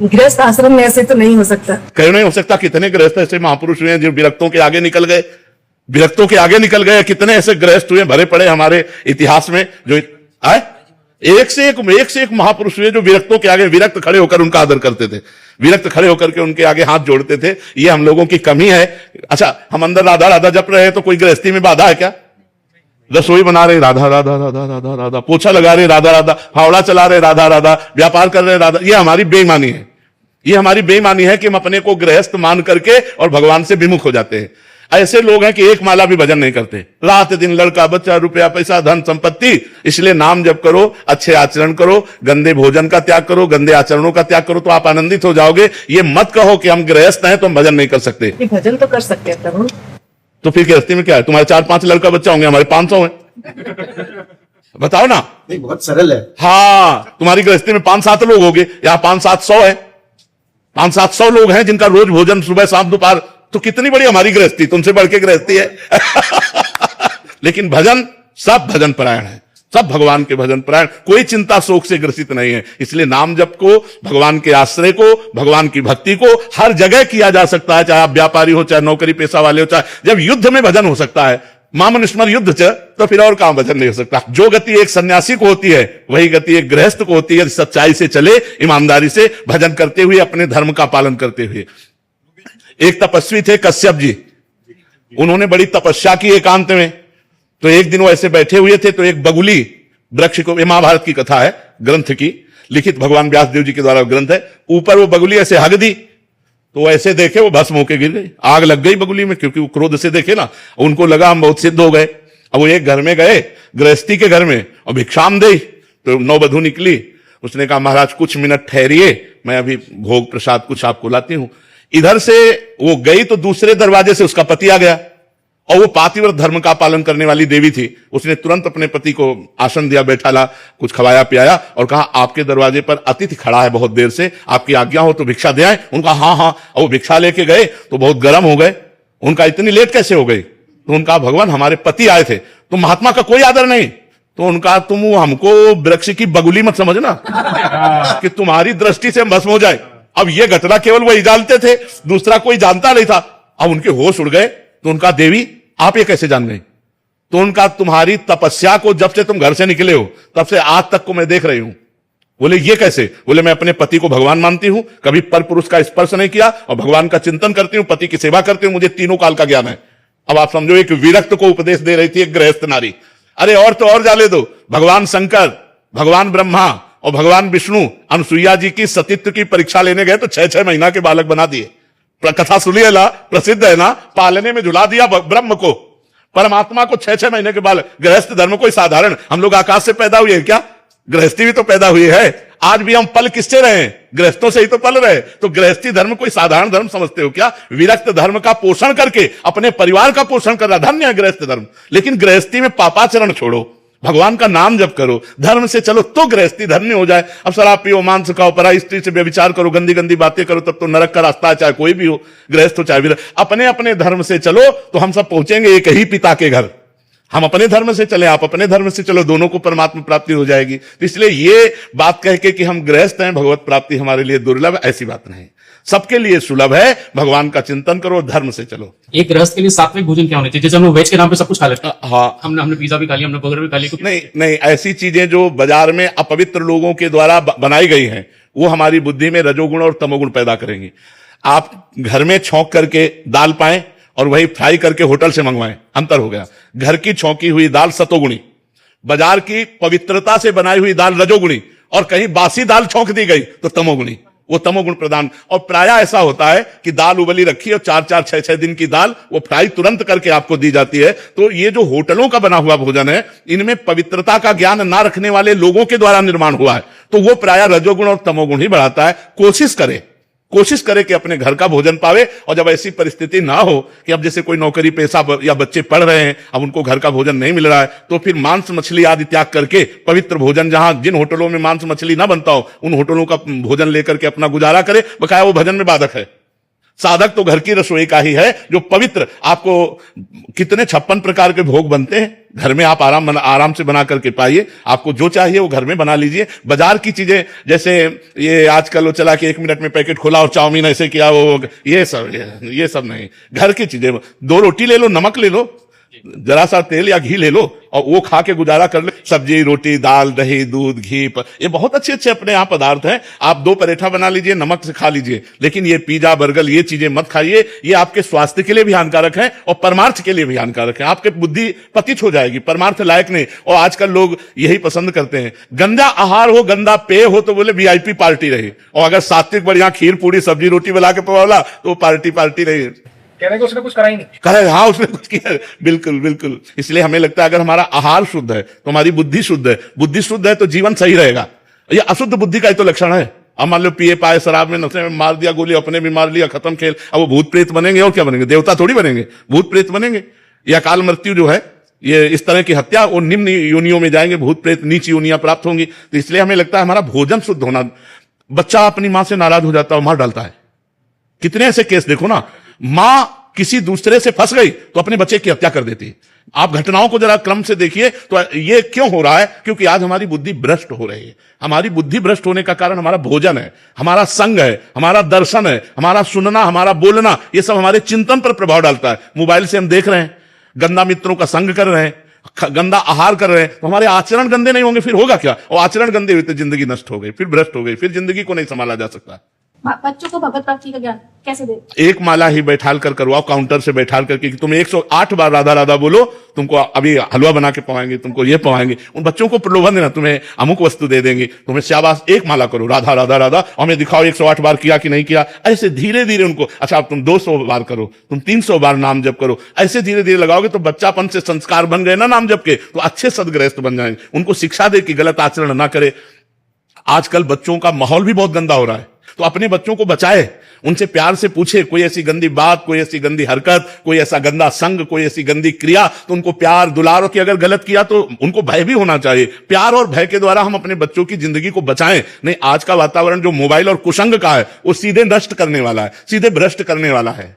गृहस्थ आश्रम में ऐसे तो नहीं हो सकता। क्यों नहीं हो सकता? कितने गृहस्थ ऐसे महापुरुष हुए हैं जो विरक्तों के आगे निकल गए, विरक्तों के आगे निकल गए। कितने ऐसे गृहस्थ हुए भरे पड़े हमारे इतिहास में जो आए, एक से एक महापुरुष हुए जो विरक्तों के आगे विरक्त खड़े होकर उनका आदर करते थे, विरक्त खड़े होकर के उनके आगे हाथ जोड़ते थे। ये हम लोगों की कमी है। अच्छा, हम अंदर राधा राधा जप रहे हैं तो कोई गृहस्थी में बाधा है क्या? रसोई बना रहे राधा राधा राधा राधा राधा, पोछा लगा रहे राधा राधा, फावड़ा चला रहे राधा राधा, व्यापार कर रहे राधा। ये हमारी बेईमानी है। ये हमारी बेईमानी है कि हम अपने को गृहस्थ मान करके और भगवान से विमुख हो जाते हैं। ऐसे लोग हैं कि एक माला भी भजन नहीं करते, रात दिन लड़का बच्चा रुपया पैसा धन संपत्ति। इसलिए नाम जप करो, अच्छे आचरण करो, गंदे भोजन का त्याग करो, गंदे आचरणों का त्याग करो, तो आप आनंदित हो जाओगे। ये मत कहो कि हम गृहस्थ हैं तो हम भजन नहीं कर सकते। भजन तो कर सकते हैं प्रभु। तो फिर गृहस्थी में क्या है? तुम्हारे 4-5 लड़का बच्चा होंगे, हमारे 500 हैं। बताओ ना। नहीं, बहुत सरल है। हाँ, तुम्हारी गृहस्थी में 5-7 लोग होंगे, यहाँ 500-700 है। 500-700 लोग हैं जिनका रोज भोजन सुबह शाम दोपहर। तो कितनी बड़ी हमारी गृहस्थी, तुमसे बढ़ के गृहस्थी है। लेकिन भजन, सब भजन परायण है, सब भगवान के भजन परायण, कोई चिंता शोक से ग्रसित नहीं है। इसलिए नाम जप को, भगवान के आश्रय को, भगवान की भक्ति को हर जगह किया जा सकता है, चाहे आप व्यापारी हो, चाहे नौकरी पेशा वाले हो, चाहे जब युद्ध में भजन हो सकता है, मामनुस्मर युद्ध च, तो फिर और काम भजन नहीं हो सकता। जो गति एक सन्यासी को होती है वही गति एक गृहस्थ को होती है। सच्चाई से चले, ईमानदारी से भजन करते हुए, अपने धर्म का पालन करते हुए। एक तपस्वी थे कश्यप जी, उन्होंने बड़ी तपस्या की एकांत में। तो एक दिन वो ऐसे बैठे हुए थे तो एक बगुली वृक्ष को, ये महाभारत की कथा है, ग्रंथ की, लिखित भगवान व्यास देव जी के द्वारा ग्रंथ है। ऊपर वो बगुली ऐसे हग दी तो ऐसे देखे वो भस्म होके गिर गई, आग लग गई बगुली में, क्योंकि वो क्रोध से देखे ना, उनको लगा हम बहुत सिद्ध हो गए। अब वो एक घर में गए, गृहस्थी के घर में, और भिक्षाम दे। तो नौबधू निकली, उसने कहा महाराज कुछ मिनट ठहरिए, मैं अभी भोग प्रसाद कुछ आपको लाती हूं। इधर से वो गई तो दूसरे दरवाजे से उसका पति आ गया, और वो पातिव्रत धर्म का पालन करने वाली देवी थी। उसने तुरंत अपने पति को आसन दिया, बैठाला, कुछ खवाया पियाया और कहा आपके दरवाजे पर अतिथि खड़ा है बहुत देर से, आपकी आज्ञा हो तो भिक्षा दे आए। उनका हाँ हाँ। और वो भिक्षा लेके गए तो बहुत गर्म हो गए। उनका इतनी लेट कैसे हो गई? तो उनका भगवान हमारे पति आए थे, तो महात्मा का कोई आदर नहीं। तो उनका तुम हमको वृक्ष की बगुली मत समझना कि तुम्हारी दृष्टि से हम भस्म हो जाए। अब ये घटना केवल वही जानते थे, दूसरा कोई जानता नहीं था। अब उनके होश उड़ गए। तो उनका देवी आप ये कैसे जान गई? तो उनका तुम्हारी तपस्या को जब से तुम घर से निकले हो तब से आज तक को मैं देख रही हूं। बोले ये कैसे? बोले मैं अपने पति को भगवान मानती हूं, कभी पर पुरुष का स्पर्श नहीं किया, और भगवान का चिंतन करती हूं, पति की सेवा करती हूं, मुझे तीनों काल का ज्ञान है। अब आप समझो, एक विरक्त को उपदेश दे रही थी एक गृहस्थ नारी। अरे और तो और जाने दो, भगवान शंकर, भगवान ब्रह्मा और भगवान विष्णु अनुसुईया जी की सतीत्व की परीक्षा लेने गए तो 6-6 महीना के बालक बना दिए। कथा सुनिए ना, प्रसिद्ध है ना, पालने में झुला दिया ब्रह्म को, परमात्मा को 6-6 महीने के बालक। गृहस्थ धर्म कोई साधारण, हम लोग आकाश से पैदा हुए हैं क्या? गृहस्थी भी तो पैदा हुई है। आज भी हम पल किससे रहे? गृहस्थों से ही तो पल रहे। तो गृहस्थी धर्म कोई साधारण धर्म समझते हो क्या? विरक्त धर्म का पोषण करके अपने परिवार का पोषण कर रहा, धन्य है गृहस्थ धर्म। लेकिन गृहस्थी में पापाचरण छोड़ो, भगवान का नाम जप करो, धर्म से चलो, तो गृहस्थी धन्य हो जाए। अब शराब पियो, मांस खाओ, पराई स्त्री से व्यभिचार करो, गंदी गंदी बातें करो, तब तो नरक का रास्ता है, चाहे कोई भी हो, गृहस्थ हो चाहे विरक्त। अपने अपने धर्म से चलो तो हम सब पहुंचेंगे एक ही पिता के घर। हम अपने धर्म से चले, आप अपने धर्म से चलो, दोनों को परमात्मा प्राप्ति हो जाएगी। तो इसलिए ये बात कह के कि हम गृहस्थ हैं, भगवत प्राप्ति हमारे लिए दुर्लभ, ऐसी बात नहीं, सबके लिए सुलभ है। भगवान का चिंतन करो, धर्म से चलो। एक गृहस्थ के लिए सात्विक भोजन क्या होने चाहिए? जैसे हम लोग वेज के नाम पे सब कुछ खा लेते हैं। हाँ, हमने पिज्जा भी खा लिया, हमने बर्गर भी खा लिया। नहीं नहीं, ऐसी चीजें जो बाजार में अपवित्र लोगों के द्वारा बनाई गई हैं, वो हमारी बुद्धि में रजोगुण और तमोगुण पैदा करेंगी। आप घर में छौंक करके दाल पाएं और वही फ्राई करके होटल से मंगवाएं, अंतर हो गया। घर की छौंकी हुई दाल सतोगुणी, बाजार की पवित्रता से बनाई हुई दाल रजोगुणी, और कहीं बासी दाल छौंक दी गई तो तमोगुणी, वो तमोगुण प्रदान। और प्राय ऐसा होता है कि दाल उबली रखी और 4-4, 6-6 दिन की दाल वो फ्राई तुरंत करके आपको दी जाती है। तो ये जो होटलों का बना हुआ भोजन है, इनमें पवित्रता का ज्ञान ना रखने वाले लोगों के द्वारा निर्माण हुआ है, तो वो प्राय रजोगुण और तमोगुण ही बढ़ाता है। कोशिश करे कि अपने घर का भोजन पावे। और जब ऐसी परिस्थिति ना हो कि अब जैसे कोई नौकरी पेशा या बच्चे पढ़ रहे हैं, अब उनको घर का भोजन नहीं मिल रहा है, तो फिर मांस मछली आदि त्याग करके पवित्र भोजन, जहां जिन होटलों में मांस मछली ना बनता हो, उन होटलों का भोजन लेकर के अपना गुजारा करे, बकाया वो भजन में बाधक है। साधक तो घर की रसोई का ही है, जो पवित्र। आपको कितने 56 प्रकार के भोग बनते हैं घर में, आप आराम से बना करके पाइए। आपको जो चाहिए वो घर में बना लीजिए। बाजार की चीजें जैसे ये आजकल वो चला कि 1 मिनट में पैकेट खोला और चाउमीन ऐसे किया, वो ये सब नहीं। घर की चीजें, 2 रोटी ले लो, नमक ले लो, जरा सा तेल या घी ले लो और वो खा के गुजारा कर ले। सब्जी, रोटी, दाल, दही, दूध, घी, ये बहुत अच्छे अच्छे अपने यहाँ पदार्थ हैं। आप 2 पराठा बना लीजिए, नमक से खा लीजिए, लेकिन ये पिज्जा, बर्गर, ये चीजें मत खाइए। ये आपके स्वास्थ्य के लिए भी हानिकारक है और परमार्थ के लिए भी हानिकारक है। आपके बुद्धि पतित हो जाएगी, परमार्थ लायक नहीं। और आजकल लोग यही पसंद करते हैं, गंदा आहार हो, गंदा पेय हो तो बोले वीआईपी पार्टी रही, और अगर सात्विक बढ़िया खीर पूरी सब्जी रोटी बना के पवाला तो पार्टी रही। कहने को उसने कुछ करा ही नहीं। करे, हाँ उसने कुछ किया, बिल्कुल बिल्कुल। इसलिए हमें लगता है अगर हमारा आहार शुद्ध है तो हमारी बुद्धि शुद्ध है, बुद्धि शुद्ध है तो जीवन सही रहेगा। ये अशुद्ध बुद्धि का ही तो लक्षण है। अब मान लो पिए पाए शराब में नशे में मार दिया गोली, अपने भी मार लिया, खत्म खेल। अब वो भूत प्रेत बनेंगे और क्या बनेंगे? देवता थोड़ी बनेंगे, भूत प्रेत बनेंगे। ये अकाल मृत्यु जो है, ये इस तरह की हत्या, वो निम्न योनियों में जाएंगे, भूत प्रेत नीच योनियां प्राप्त होंगी। तो इसलिए हमें लगता है हमारा भोजन शुद्ध होना। बच्चा अपनी मां से नाराज हो जाता है, मार डालता है। कितने ऐसे केस देखो ना, मां किसी दूसरे से फंस गई तो अपने बच्चे की हत्या कर देती है। आप घटनाओं को जरा क्रम से देखिए तो ये क्यों हो रहा है? क्योंकि आज हमारी बुद्धि भ्रष्ट हो रही है। हमारी बुद्धि भ्रष्ट होने का कारण हमारा भोजन है, हमारा संग है, हमारा दर्शन है, हमारा सुनना, हमारा बोलना, ये सब हमारे चिंतन पर प्रभाव डालता है। मोबाइल से हम देख रहे हैं, गंदा मित्रों का संग कर रहे हैं, गंदा आहार कर रहे हैं, तो हमारे आचरण गंदे नहीं होंगे, फिर होगा क्या? और आचरण गंदे हुए तो जिंदगी नष्ट हो गई, फिर भ्रष्ट हो गई, फिर जिंदगी को नहीं संभाला जा सकता। बच्चों को भगवत प्राप्ति का ज्ञान कैसे दे? एक माला ही बैठाल कर करवाओ, काउंटर से बैठाल करके कि तुम 108 बार राधा राधा बोलो, तुमको अभी हलवा बना के पवाएंगे, तुमको ये पवाएंगे। उन बच्चों को प्रलोभन देना, तुम्हें अमुक वस्तु दे देंगे, तुम्हें शाबाश, एक माला करो राधा राधा राधा, हमें दिखाओ 108 बार किया कि नहीं किया। ऐसे धीरे धीरे उनको, अच्छा अब तुम 200 बार करो, तुम 300 बार नाम जप करो, ऐसे धीरे धीरे लगाओगे तो बच्चापन से संस्कार बन गए ना नाम जप के, तो अच्छे सदगृहस्थ बन जाएंगे। उनको शिक्षा दे कि गलत आचरण ना करे। आजकल बच्चों का माहौल भी बहुत गंदा हो रहा है, तो अपने बच्चों को बचाए, उनसे प्यार से पूछे, कोई ऐसी गंदी बात, कोई ऐसी गंदी हरकत, कोई ऐसा गंदा संग, कोई ऐसी गंदी क्रिया, तो उनको प्यार दुलारो कि अगर गलत किया तो उनको भय भी होना चाहिए। प्यार और भय के द्वारा हम अपने बच्चों की जिंदगी को बचाएं। नहीं, आज का वातावरण जो मोबाइल और कुसंग का है वो सीधे नष्ट करने वाला है, सीधे भ्रष्ट करने वाला है।